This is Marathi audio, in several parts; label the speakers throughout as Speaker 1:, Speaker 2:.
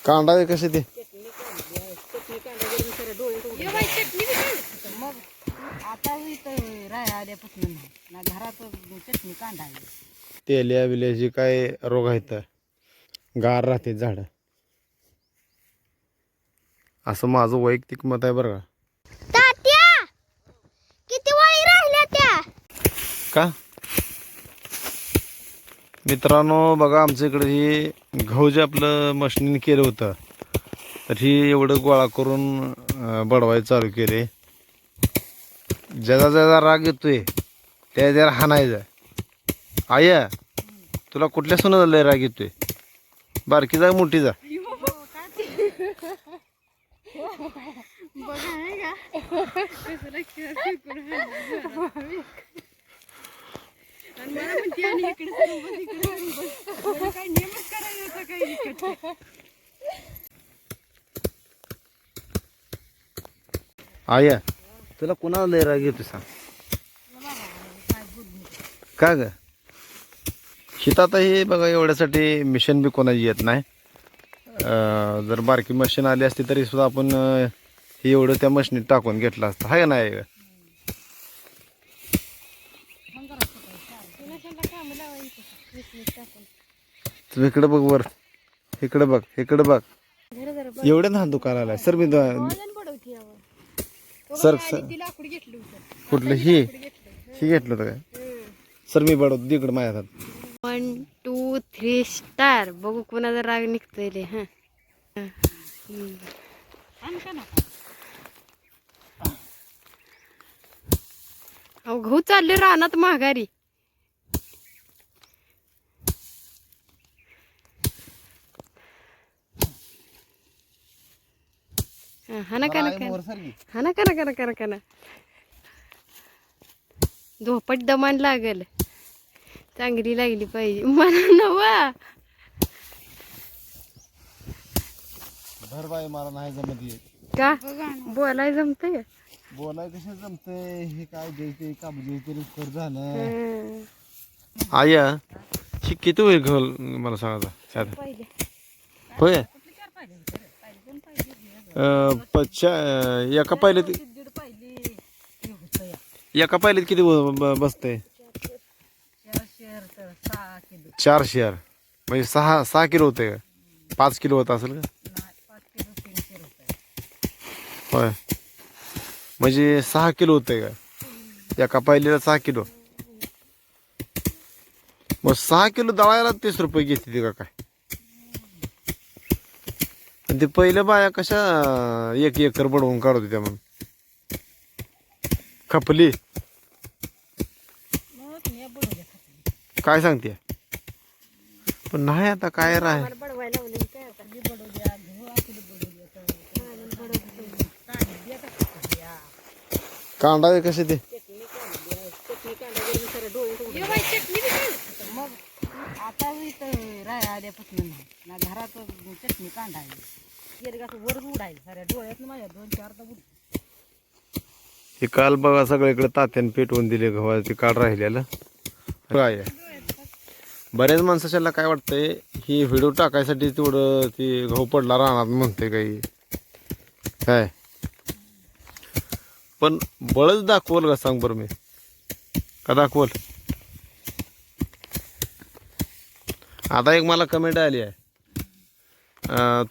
Speaker 1: कांदा आहे कसे ते
Speaker 2: मग आता आल्यापासून ना घरात चटणी कांदा आहे.
Speaker 1: तेल्या बिल्याची काय रोग आहेत गार राहते झाड असं माझं वैयक्तिक मत आहे बरं का.
Speaker 3: तात्या किती वाळी राहिल्या त्या
Speaker 1: का मित्रांनो बघा आमच्या इकडे ही गहू जे आपलं मशिनीने केलं होतं तर ही एवढं गोळा करून बडवायला चालू केले. ज्याचा ज्याचा राग येतोय त्या त्याला हाणायचा. आया तुला कुठल्या सुना लय राग येतोय बारकी जा मोठी जा. आया तुला कुणाला लय राग येतो सांग का ग. शेतात हे बघा एवढ्यासाठी मिशन बी कोणाची येत नाही. जर बारकी मशीन आली असती तरी सुद्धा आपण हे एवढं त्या मशीनीत टाकून घेतलं असतं आहे का नाही. तुम्ही इकडे बघ वर इकडे बघ इकडे बघ एवढे ना दुकान आलाय सर मी सर कुठलं ही घेतलं होतं काय सर मी बडवतो तिकडे माझ्या हातात.
Speaker 3: 1 2 3 स्टार बघू कोणाचा राग निघतोय रे. हा अहो गहू चालले रानात माघारी. हाना का हाना का झोपट दमान लागल चांगली लागली पाहिजे मला नवा.
Speaker 1: भर बाई मला नाही जमत
Speaker 3: का बोलाय जमतंय
Speaker 1: बोलाय कसं जमतंय हे काय द्यायचे काम द्यायचे कर झालं. आया ही किती होईल घाल मला सांगा साधा होय. एका पाहिलेत एका पाहिलेत किती बसतंय 4 शेअर म्हणजे 6 किलो होते का 5 किलो होत असेल का होय म्हणजे 6 किलो होते का एका पाहिलेला 6 किलो मग 6 किलो दळायला 30 रुपये घेते का काय. आणि ते पहिल्या बाया कशा 1 एकर बडवून काढत होत्या म्हणून खपली काय सांगते पण नाही आता काय राह कांदा आहे कसे ते
Speaker 2: मग आता आल्यापासून ना घरात चटणी कांदा आहे. वर उडायला साऱ्या डोळ्यात माझ्या 2-4
Speaker 1: हे काल बघा सगळीकडे तात्याने पेटवून दिले गव्हाचे काळ राहिलेलं काय. बऱ्याच माणसाच्याला काय वाटतंय ही व्हिडिओ टाकायसाठी तेवढं ती गहू पडला राहणार म्हणते काही काय पण बळच दाखवल का सांग बरं मी का दाखवल. आता एक मला कमेंट आली आहे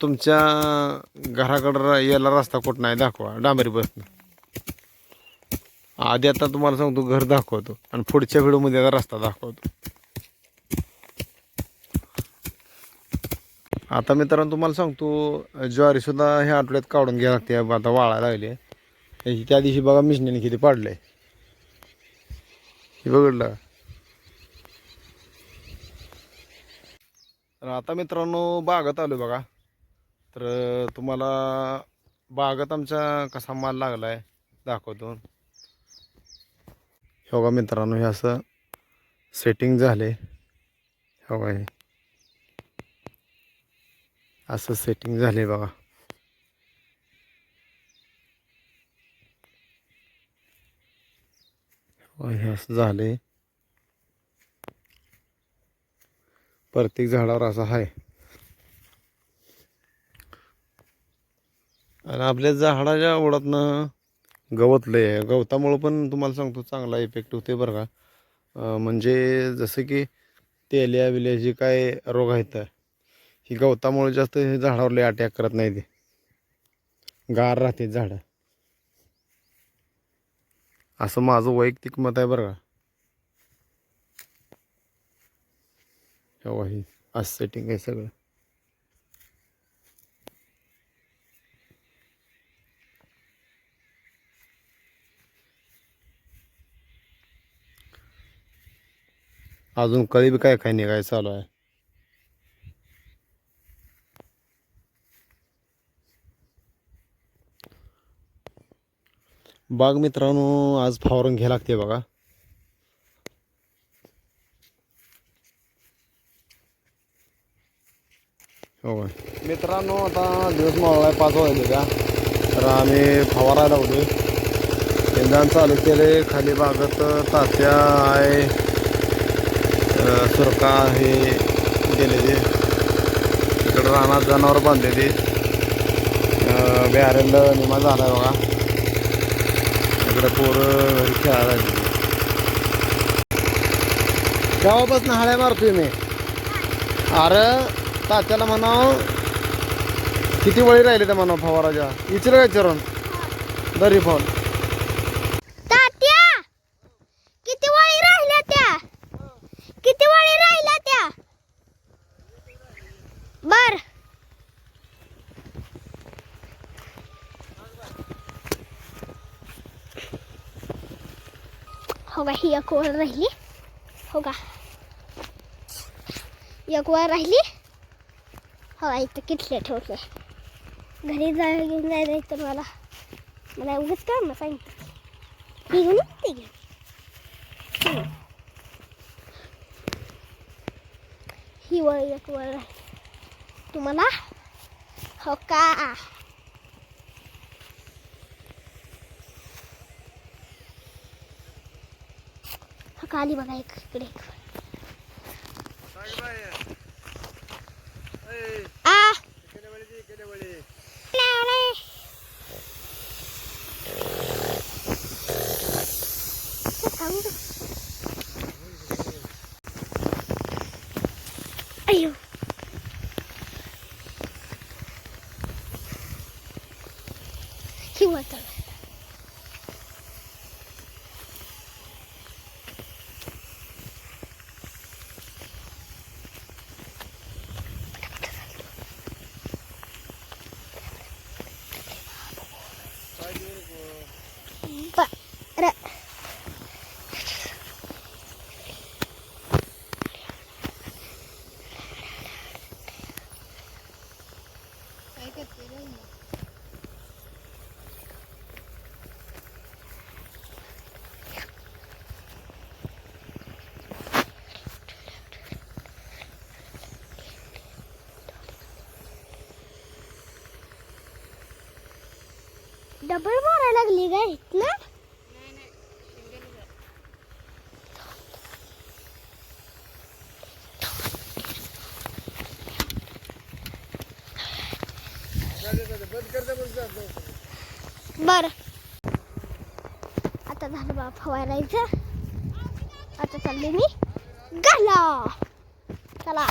Speaker 1: तुमच्या घराकडं यायला रस्ता कुठं नाही दाखवा डांबरी बसनं. आधी आता तुम्हाला सांगतो घर दाखवतो आणि पुढच्या व्हिडिओमध्ये आता रस्ता दाखवतो. आता मित्रांनो तुम्हाला सांगतो ज्वारी सुद्धा ह्या आठवड्यात काढून घ्यायला लागते आता वाळायला लागली. त्या दिवशी बघा मिशनीने किती पाडलंय हे बघितलं. तर आता मित्रांनो बागात आलो बघा तर तुम्हाला बागात आमच्या कसा माल लागलाय दाखवतो. हे बघा मित्रांनो हे असं सेटिंग झाले हे बघा हे असं सेटिंग झाले बघा. हे असं झाले प्रत्येक झाडावर असा आहे. आणि आपल्या झाडाच्या ओढातनं गवत लय आहे. गवतामुळं पण तुम्हाला सांगतो चांगला इफेक्ट होते बरं का. म्हणजे जसं की तेल्या विल्या जे काय रोग आहेत ही गवतामुळे जास्त हे झाडावर लय अटॅक करत नाही. ते गार राहते झाडं, असं माझं वैयक्तिक मत आहे बरं का. हो ही असं सेटिंग आहे सगळं. अजून कधी बी काय काय निघाय चालू आहे. बाग मित्रांनो आज फवारून घ्यायला लागते बघा. हो मित्रांनो आता दिवस मावळा आहे 5 वाजले का. तर आम्ही फवारायला होतो. इंधन चालू केले. खाली बागत तात्या आहे, सुरका हे गेलेले. इकडं रानात जनावर बांधलेली. बॅरेल निमा झाला आहे बघा. इकडे पोरं घरी खेळायला लागली. केव्हापासून हाळ्या मारतोय मी. अरे तात्याला म्हणाव किती वळी राहिले त्या म्हणाव फवाराच्या. विचार काय विचारून दरी फोन.
Speaker 3: तात्या किती वळी राहिल्या त्या, किती वळी राहिल्या त्या. बर हो का. ही एक वळ राहिली. हो का एक वळ राहिली. हो इथं किटले ठेवले. घरी घेऊन जायचं तर मला उगाच काम सांगितलं. ही घेऊन ते घे. ही वळ एक वळ राहिली तुम्हाला. हो का हो का. आली बघा एक इकडे. आ अयो ही वाटलं. डबल मारायला लागली काय ना. बर आता झालं बा फवारायचं. आता चालले मी घाला. चला